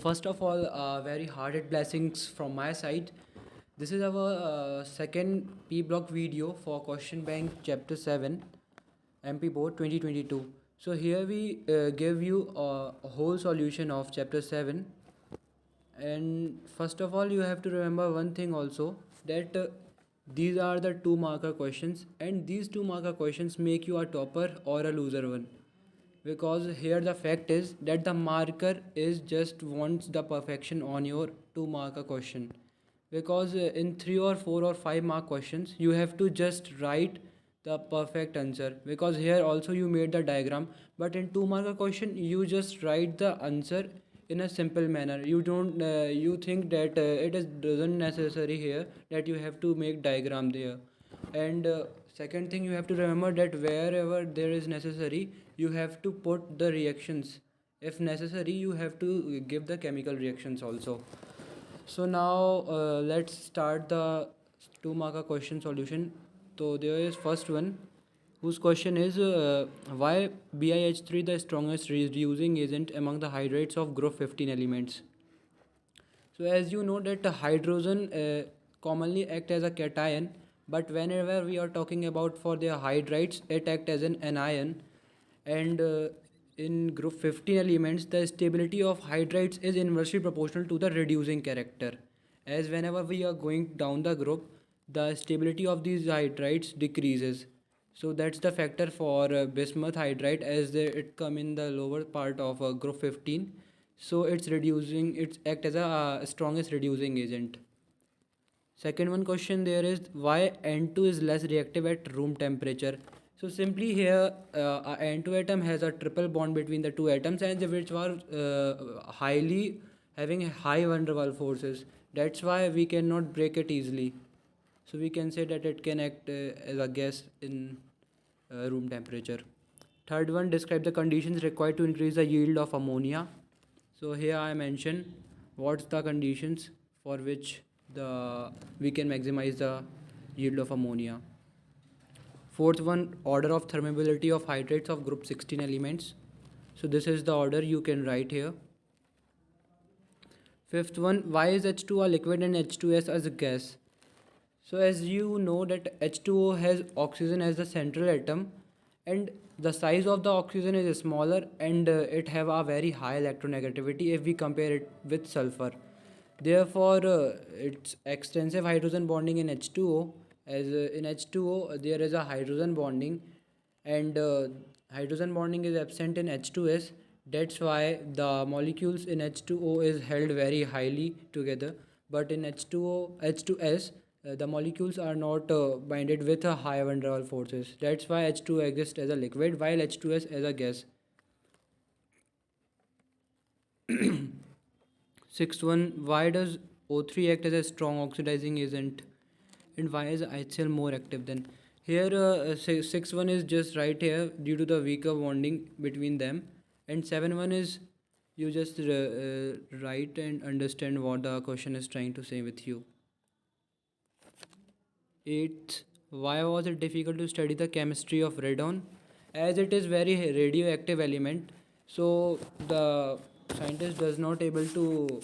first of all, very hearted blessings from my side. This is our second P block video for Que.Bank Chapter 7 MP Board 2022. So here we give you a whole solution of Chapter 7. And first of all, you have to remember one thing also, that these are the 2 marker questions, and these 2 marker questions make you a topper or a loser one, because here the fact is that the marker is just wants the perfection on your 2 marker question, because in 3 or 4 or 5 mark questions you have to just write the perfect answer, because here also you made the diagram, but in 2 marker question you just write the answer in a simple manner. You don't you think that it is doesn't necessary here that you have to make diagram there. And second thing, you have to remember that wherever there is necessary, you have to put the reactions. If necessary, you have to give the chemical reactions also. So now let's start the 2 marker question solution. So there is first one, whose question is why BiH3 the strongest reducing agent among the hydrates of group 15 elements. So as you know that the hydrogen commonly act as a cation, but whenever we are talking about for their hydrides, it act as an anion. And in group 15 elements, the stability of hydrides is inversely proportional to the reducing character. As whenever we are going down the group, the stability of these hydrides decreases. So that's the factor for bismuth hydride, as it come in the lower part of group 15. So it's act as a strongest reducing agent. Second one question there is, why N2 is less reactive at room temperature. So simply here a N2 atom has a triple bond between the 2 atoms, and which are highly having high van der Waals forces. That's why we cannot break it easily. So we can say that it can act as a gas in room temperature. Third one, describe the conditions required to increase the yield of ammonia. So here I mention what's the conditions for which we can maximize the yield of ammonia. Fourth one, order of thermability of hydrates of group 16 elements. So this is the order you can write here. Fifth one, why is H2 a liquid and H2S as a gas? So as you know that H2O has oxygen as the central atom, and the size of the oxygen is smaller, and it have a very high electronegativity if we compare it with sulfur. Therefore it's extensive hydrogen bonding in H2O, as in H2O there is a hydrogen bonding, and hydrogen bonding is absent in H2S. That's why the molecules in H2O is held very highly together, but in H2S the molecules are not binded with a high van der Waals forces. That's why H2 exists as a liquid while H2S as a gas. Sixth one, why does O3 act as a strong oxidizing agent, and why is HCl more active than? Here sixth one is just right here due to the weaker bonding between them, and 7 1 is you just write and understand what the question is trying to say with you. 8th, why was it difficult to study the chemistry of radon? As it is very radioactive element, so the scientist does not able to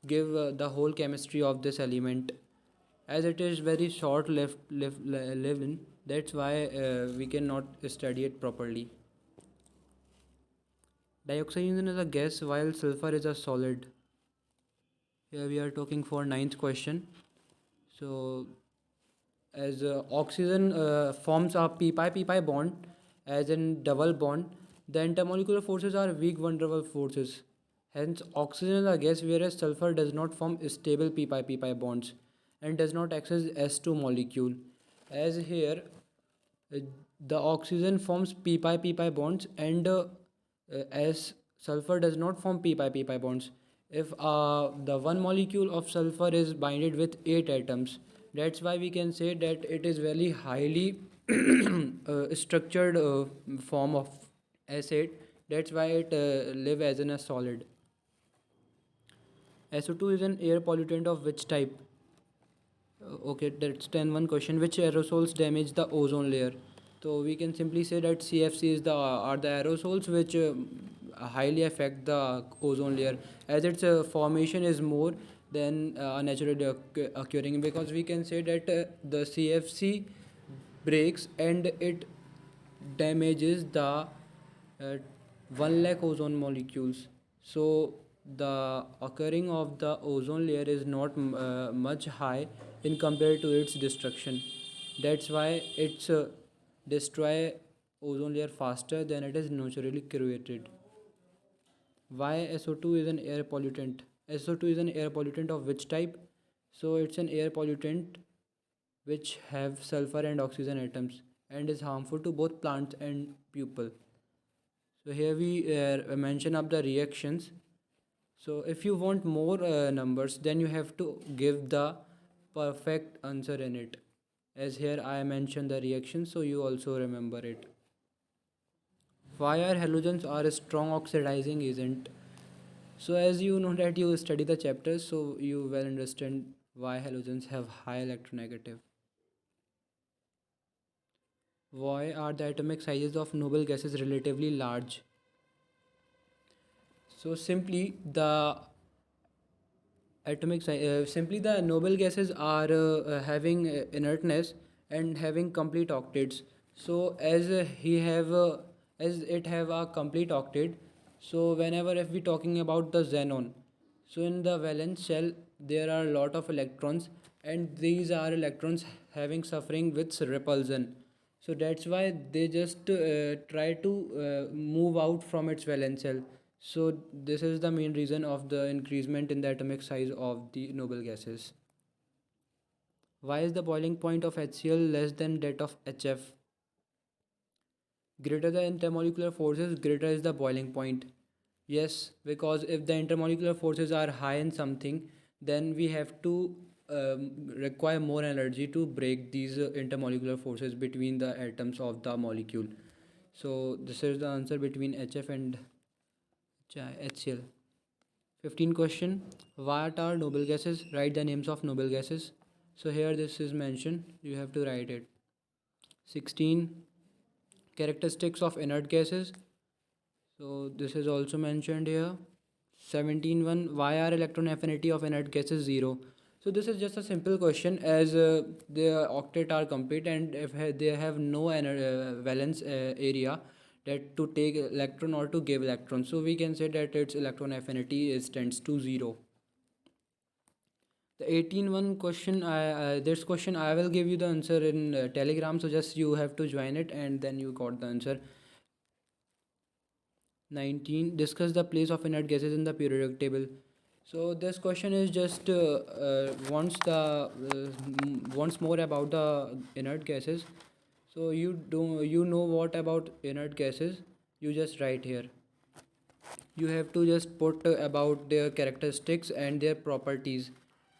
give the whole chemistry of this element, as it is very short lived. That's why we cannot study it properly. Dioxide is a gas while sulfur is a solid. Here we are talking for 9th question. So as oxygen forms a pi bond as in double bond, the intermolecular forces are weak van der Waals forces. Hence oxygen is a gas, whereas sulfur does not form stable pi bonds and does not access S2 molecule. As here uh, the oxygen forms pi bonds, and as sulfur does not form pi bonds. If the one molecule of sulfur is binded with 8 atoms, that's why we can say that it is very highly structured form of acid. That's why it live as in a solid. SO2 is an air pollutant of which type? Okay, that's 10 1 question. Which aerosols damage the ozone layer? So we can simply say that CFC is the are the aerosols which highly affect the ozone layer, as its formation is more than naturally occurring, because we can say that the CFC breaks and it damages the 1 lakh ozone molecules. So the occurring of the ozone layer is not much high in compared to its destruction. That's why it's destroy ozone layer faster than it is naturally created. Why SO2 is an air pollutant? SO2 is an air pollutant of which type? So it's an air pollutant which have sulfur and oxygen atoms and is harmful to both plants and people. So here we mention up the reactions. So if you want more numbers, then you have to give the perfect answer in it. As here I mentioned the reaction, so you also remember it. Why are halogens are a strong oxidizing agent? So as you know that you study the chapters, so you well understand why halogens have high electronegative. Why are the atomic sizes of noble gases relatively large? So simply the noble gases are having inertness and having complete octets. So as it have a complete octet, so whenever if we talking about the xenon, so in the valence shell there are a lot of electrons, and these are electrons having suffering with repulsion. So that's why they just try to move out from its valence shell. So this is the main reason of the increasement in the atomic size of the noble gases. Why is the boiling point of HCl less than that of HF? Greater the intermolecular forces, greater is the boiling point. Yes, because if the intermolecular forces are high in something, then we have to require more energy to break these intermolecular forces between the atoms of the molecule. So this is the answer between HF and HCl. 15 question. What are noble gases? Write the names of noble gases. So here this is mentioned. You have to write it. 16. Characteristics of inert gases. So this is also mentioned here. 17.1. Why are electron affinity of inert gases 0? So this is just a simple question, as the octet are complete, and if they have no valence area that to take electron or to give electron, so we can say that its electron affinity is tends to 0. The 18.1 question, this question I will give you the answer in Telegram, so just you have to join it and then you got the answer. 19. Discuss the place of inert gases in the periodic table. So this question is just wants more about the inert gases. So you know what about inert gases? You just write here. You have to just put about their characteristics and their properties,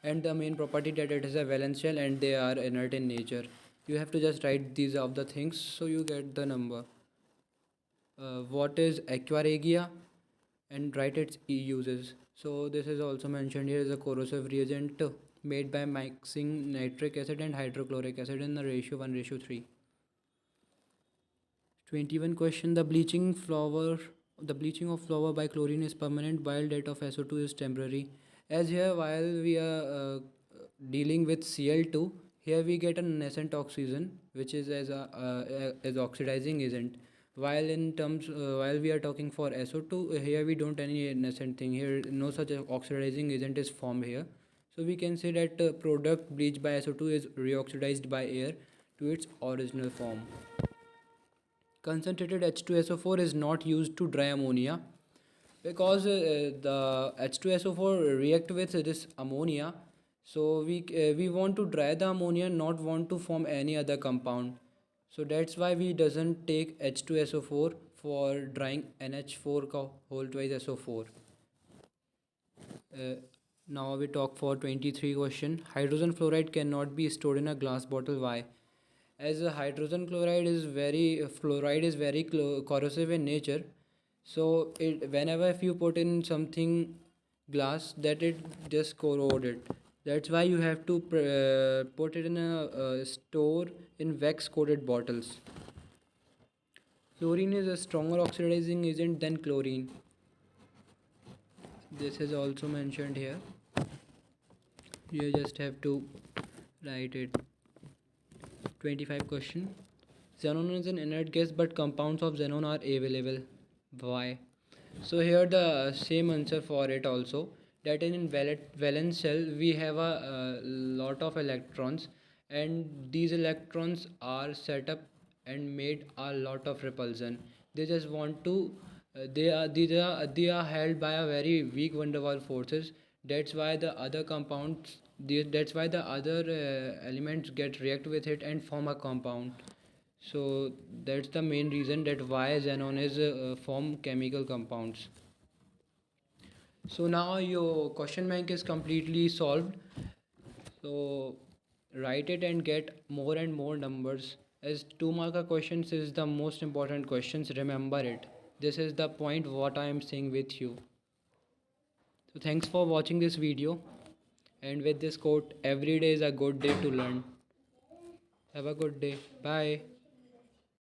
and the main property that it is a valence shell and they are inert in nature. You have to just write these of the things, so you get the number. What is aquaregia, and write its uses. So this is also mentioned here as a corrosive reagent made by mixing nitric acid and hydrochloric acid in the ratio 1:3. 21 question. The bleaching of flour by chlorine is permanent while that of SO2 is temporary. As here, while we are dealing with Cl2, here we get a nascent oxygen which is as oxidizing agent, while while we are talking for SO2, here we don't any nascent thing. Here no such oxidizing agent is formed here. So we can say that product bleached by SO2 is reoxidized by air to its original form. Concentrated H2SO4 is not used to dry ammonia, because the H2SO4 react with this ammonia. So we want to dry the ammonia, not want to form any other compound. So that's why we doesn't take H2SO4 for drying NH4 whole twice SO4. Uh, Now we talk for 23 question. Hydrogen fluoride cannot be stored in a glass bottle. Why? As a hydrogen chloride is very fluoride is very corrosive in nature, so whenever if you put in something glass, that it just corrode it. That's why you have to put it in a store in wax coated bottles. Fluorine is a stronger oxidizing agent than chlorine. This is also mentioned here. You just have to write it. 25 question. Xenon is an inert gas, but compounds of xenon are available. Why? So here the same answer for it also, that in valence shell we have a lot of electrons, and these electrons are set up and made a lot of repulsion. They just want to they are held by a very weak van der Waals forces. That's why the other compounds, that's why the other elements get react with it and form a compound. So that's the main reason that why xenon is form chemical compounds. So now your question bank is completely solved. So write it and get more and more numbers, as 2 marker questions is the most important questions. Remember it. This is the point what I am saying with you. So thanks for watching this video, and with this quote, every day is a good day to learn. Have a good day. Bye.